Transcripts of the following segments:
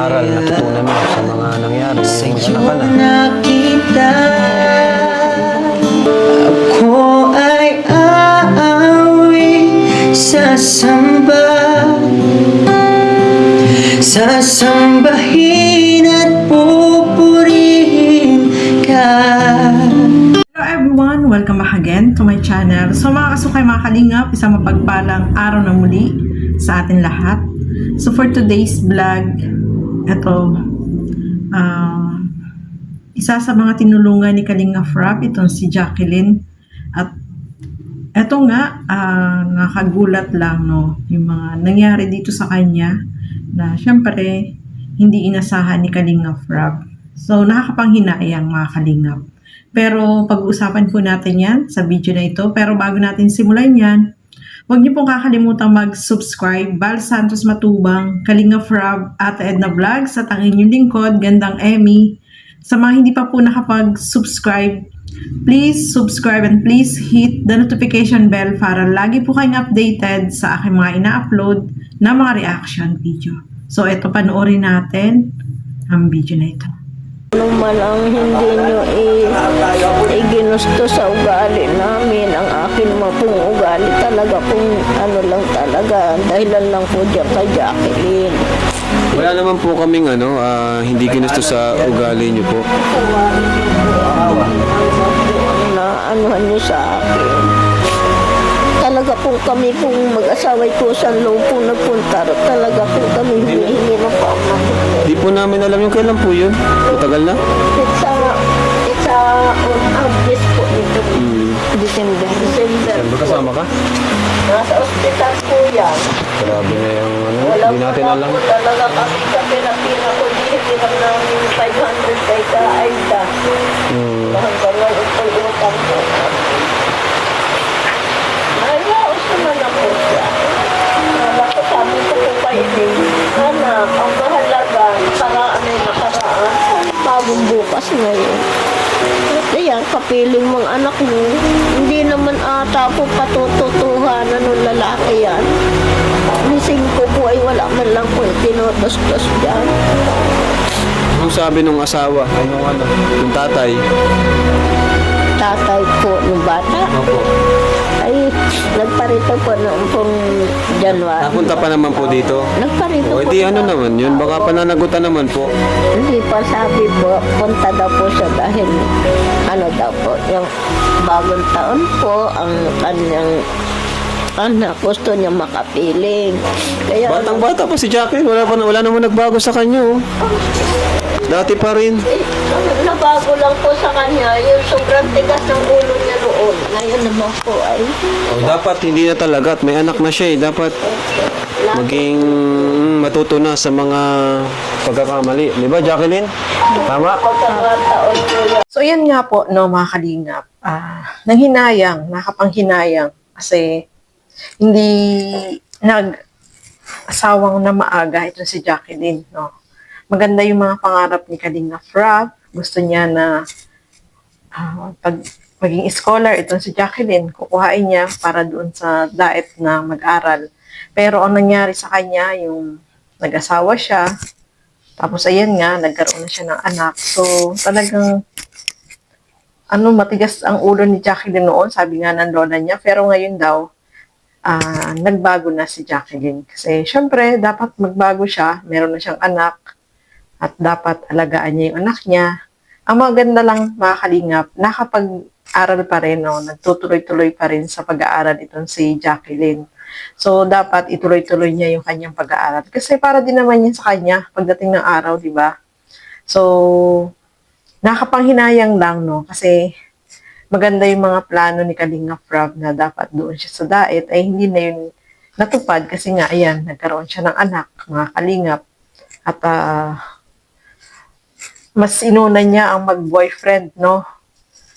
aral natutunan mo sa mga nangyari ngayong anak ka na? Nakita ako ay aawi sasambahin at pupurihin ka. Hello everyone! Welcome back again to my channel. So mga kasukay, mga kalingap, isang mapagpalang araw na muli sa atin lahat. So for today's vlog, ito, isa sa mga tinulungan ni Kalingap Rap, itong si Jacqueline. At eto nga, nakagulat lang, no, yung mga nangyari dito sa kanya na syempre hindi inasahan ni Kalingap Rap. So nakakapanghinayang, mga kalingap. Pero pag-uusapan po natin yan sa video na ito. Pero bago natin simulan yan, huwag niyo pong kakalimutang mag-subscribe. Val Santos Matubang, Kalingap Rap, Ate Edna Vlogs, at ang inyong lingkod, Gandang Emmy. Sa mga hindi pa po nakapag-subscribe, please subscribe and please hit the notification bell para lagi po kayong updated sa aking mga ina-upload na mga reaction video. So ito, panoorin natin ang video na ito. Ano man ang hindi nyo ginusto sa ugali namin, ang akin mo pong ugali talaga kung ano lang talaga, dahilan lang po dyan kay Jacqueline. Wala naman po kaming hindi ginusto sa ugali niyo po. Na anuhan nyo sa akin. Talaga po kami pong mag-asaway ko sa loob po nagpunta. Talaga po kami humihingi ng pamahitin. Di po namin alam yung kailan po yun. Matagal na? It's on August po ito. December. Kasama ka? Nasa ospital po yan. Grabe na yung Wala hindi natin po alam. po talaga kami sa pinapira ko. Hinihiram namin 500 kay ka Aida. Hanggang ngayon po utang po. Nalaos naman ako siya. Sabi ko po kayo din, anak, ang mahalaga, nakaraan ay nakaraan. Bagong bukas ngayon. Kaya kapiling mong anak mo, hindi naman ata po patututuhanan ng lalaki yan. Mising ko po ay wala man lang po tinutostos dyan. Anong sabi nung asawa? Yung tatay? Tatay po ng bata. Opo. Ay, nagparito po noong pong January. Napunta pa naman po dito? Nagparito O, po. edi ano naman yun? Baka pananagutan naman po. Hindi pa sabi po, punta daw po siya dahil ano daw po, yung bagong taon po, ang kanyang anak, gusto niya makapiling. Kaya Batang-bata pa si Jacqueline. Wala naman nagbago sa kanya, oh. Dati pa rin. nabago lang po sa kanya, yung sobrang tigas ng ulo niya noon. Ngayon naman po ay Dapat hindi na talaga at may anak na siya, eh. Dapat maging matuto na sa mga pagkakamali. Di ba, Jacqueline? Tama? pagkakataon po yan. So yan nga po, no, mga kalingap. Nanghinayang, nakapanghinayang kasi hindi nag-asawang na maaga ito si Jacqueline, no. Maganda yung mga pangarap ni Kalingap Rap. Gusto niya na maging scholar itong si Jacqueline. Kukuhain niya para doon sa daet na mag-aral. Pero ang nangyari sa kanya, yung nag-asawa siya, tapos ayan nga, nagkaroon na siya ng anak. So talagang matigas ang ulo ni Jacqueline noon, sabi nga ng lola niya. Pero ngayon daw, nagbago na si Jacqueline. Kasi syempre, dapat magbago siya. Meron na siyang anak. At dapat alagaan niya yung anak niya. Ang maganda lang, mga kalingap, nakapag-aral pa rin, no? Nagtutuloy-tuloy pa rin sa pag-aaral itong si Jacqueline. So, dapat ituloy-tuloy niya yung kanyang pag-aaral. Kasi para din naman yan sa kanya pagdating ng araw, di ba? So, nakapanghinayang lang, no? Kasi maganda yung mga plano ni Kalingap Rap na dapat doon siya sa daet, ay hindi na yun natupad kasi nga, ayan, nagkaroon siya ng anak, mga kalingap. At mas inuna niya ang mag-boyfriend, no?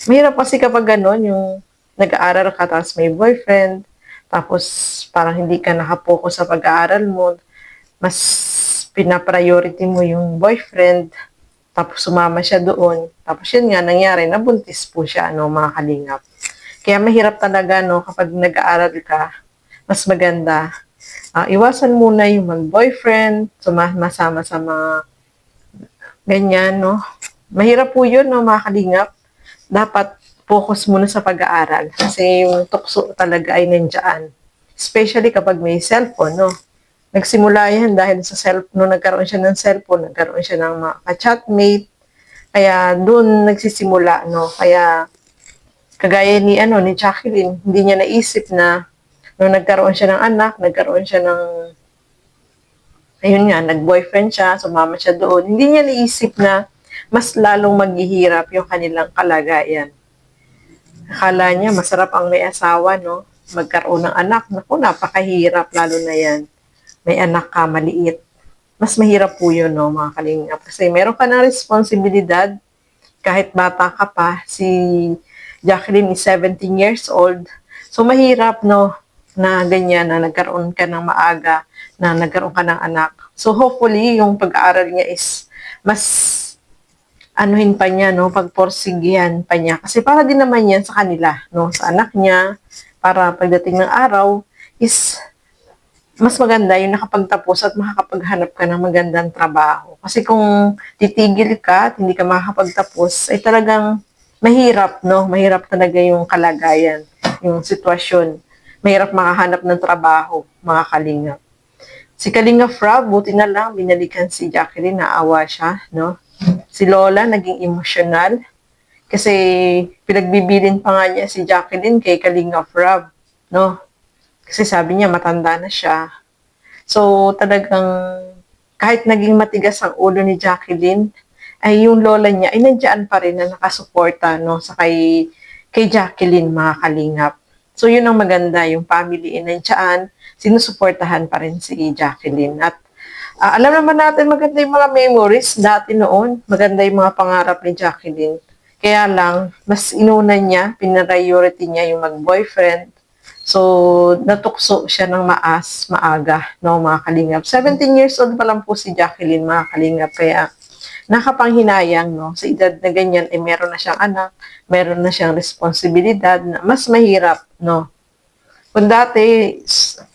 Mahirap kasi kapag gano'n, yung nag-aaral ka, tapos may boyfriend, tapos parang hindi ka nakapokus sa pag-aaral mo, mas pinapriority mo yung boyfriend, tapos sumama siya doon. Tapos yun nga, nangyari, nabuntis po siya, no, mga kalingap. Kaya mahirap talaga, no, kapag nag-aaral ka, mas maganda. Iwasan muna yung mag-boyfriend, sumasama sa mga ganyan, no? Mahirap po yun, no, mga kalingap. Dapat focus muna sa pag-aaral kasi yung tukso talaga ay nandiyan. Especially kapag may cellphone, no? Nagsimula yan dahil sa no, nagkaroon siya ng cellphone, nagkaroon siya ng mga ka-chatmate, kaya doon nagsisimula, no? Kaya kagaya ni Jacqueline, hindi niya naisip na nung nagkaroon siya ng anak, nagkaroon siya ng ayun nga, nag-boyfriend siya, sumama siya doon. Hindi niya naisip na mas lalong maghihirap yung kanilang kalagayan. Akala niya masarap ang may asawa, no? Magkaroon ng anak. Naku, napakahirap, lalo na yan. May anak ka, maliit. Mas mahirap po yun, no, mga kalingap. Kasi meron ka ng responsibilidad, kahit bata ka pa. Si Jacqueline is 17 years old. So, mahirap, no, na ganyan, na nagkaroon ka ng maaga, na nagkaroon ka ng anak. So, hopefully, yung pag-aaral niya is mas anuhin pa niya, no, pagporsigihan pa niya. Kasi para din naman yan sa kanila, no, sa anak niya, para pagdating ng araw, is mas maganda yung nakapagtapos at makakapaghanap ka ng magandang trabaho. Kasi kung titigil ka at hindi ka makakapagtapos, ay talagang mahirap, no? Mahirap talaga yung kalagayan, yung sitwasyon. Mahirap makahanap ng trabaho, mga kalingap. Si Kalinga Frab, buti na lang, binalikan si Jacqueline, naawa siya, no? Si Lola, naging emosyonal. Kasi pinagbibilin pa nga niya si Jacqueline kay Kalinga Frab, no? Kasi sabi niya, matanda na siya. So, talagang kahit naging matigas ang ulo ni Jacqueline, ay yung lola niya ay nandiyan pa rin na nakasuporta, no, sa kay Jacqueline, mga kalingap. So, yun ang maganda, yung family ay nandiyan, sinusuportahan pa rin si Jacqueline. At alam naman natin, maganda yung mga memories dati noon, maganda yung mga pangarap ni Jacqueline. Kaya lang, mas inuna niya, pinariority niya yung mag-boyfriend. So, natukso siya ng maaga, no, mga kalingap. 17 years old pa lang po si Jacqueline, mga kalingap. Kaya, nakapanghinayang, no, sa edad na ganyan, eh, meron na siyang anak, meron na siyang responsibilidad na mas mahirap, no. Kung dati,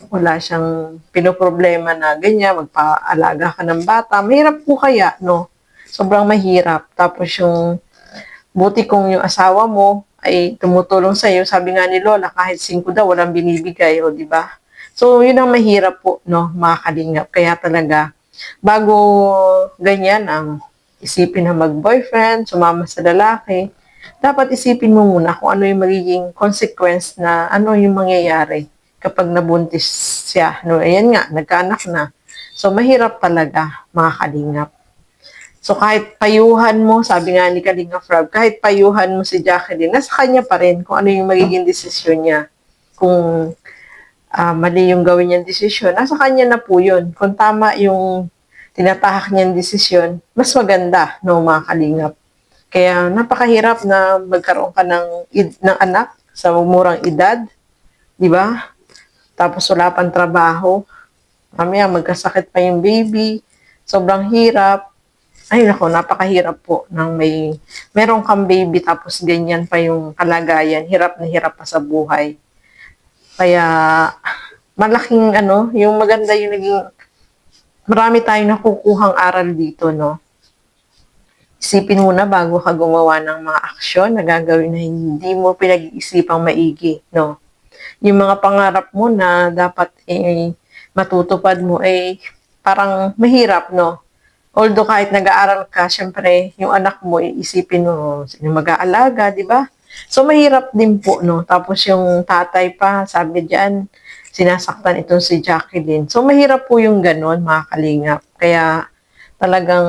wala siyang pinoproblema na ganyan, magpaalaga ka ng bata, mahirap po kaya, no. Sobrang mahirap. Tapos yung, buti kung yung asawa mo, ay tumutulong sa iyo. Sabi nga ni Lola, kahit 5 daw, walang binibigay, o di ba? So, yun ang mahirap po, no, mga kalingap. Kaya talaga, bago ganyan ang isipin na mag-boyfriend, sumama sa lalaki, dapat isipin mo muna kung ano yung magiging consequence na ano yung mangyayari kapag nabuntis siya. No, ayan nga, nagkaanak na. So, mahirap talaga, mga kalingap. So, kahit payuhan mo, sabi nga ni Kalinga Frab, kahit payuhan mo si Jacqueline, nasa kanya pa rin kung ano yung magiging desisyon niya. Kung mali yung gawin niyang desisyon, nasa kanya na po yun. Kung tama yung tinatahak niyang desisyon, mas maganda, no, mga kalingap. Kaya napakahirap na magkaroon ka ng anak sa murang edad, di ba? Tapos wala pang trabaho. Mamaya magkasakit pa yung baby. Sobrang hirap. Ay nako, napakahirap po nang meron kang baby tapos ganyan pa yung kalagayan, hirap na hirap pa sa buhay. Kaya malaking yung maganda yung naging marami tayong nakukuhang aral dito, no. Isipin mo na bago ka gumawa ng mga aksyon na gagawin na hindi mo pinag-iisipang maigi, no. Yung mga pangarap mo na dapat matutupad mo parang mahirap, no. Although kahit nag-aaral ka, syempre, yung anak mo, iisipin mo, sino mag-aalaga, di ba? So, mahirap din po, no? Tapos yung tatay pa, sabi diyan, sinasaktan itong si Jacqueline. So, mahirap po yung ganon, mga kalingap. Kaya, talagang,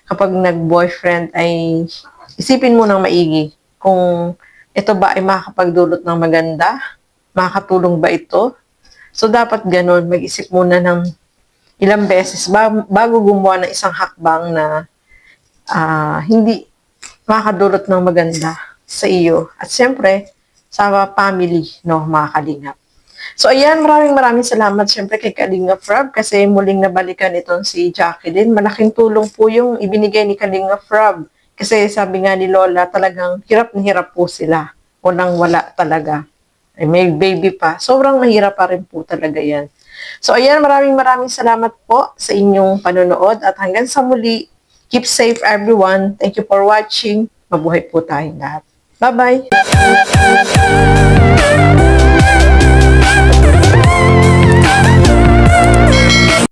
kapag nag-boyfriend ay, isipin mo ng maigi, kung ito ba ay makakapagdulot ng maganda, makakatulong ba ito? So, dapat ganon, mag-isip muna ng ilang beses bago gumawa ng isang hakbang na hindi makakadulot ng maganda sa iyo. At siyempre, sa family, no, mga kalingap. So, ayan, maraming salamat siyempre kay Kalinga Frab kasi muling nabalikan itong si Jacqueline. Malaking tulong po yung ibinigay ni Kalinga Frab. Kasi sabi nga ni Lola, talagang hirap na hirap po sila. Walang-wala talaga. Ay, may baby pa. Sobrang mahirap pa rin po talaga yan. So, ayan, maraming salamat po sa inyong panonood at hanggang sa muli, Keep safe everyone. Thank you for watching. Mabuhay po tayong lahat. Bye-bye!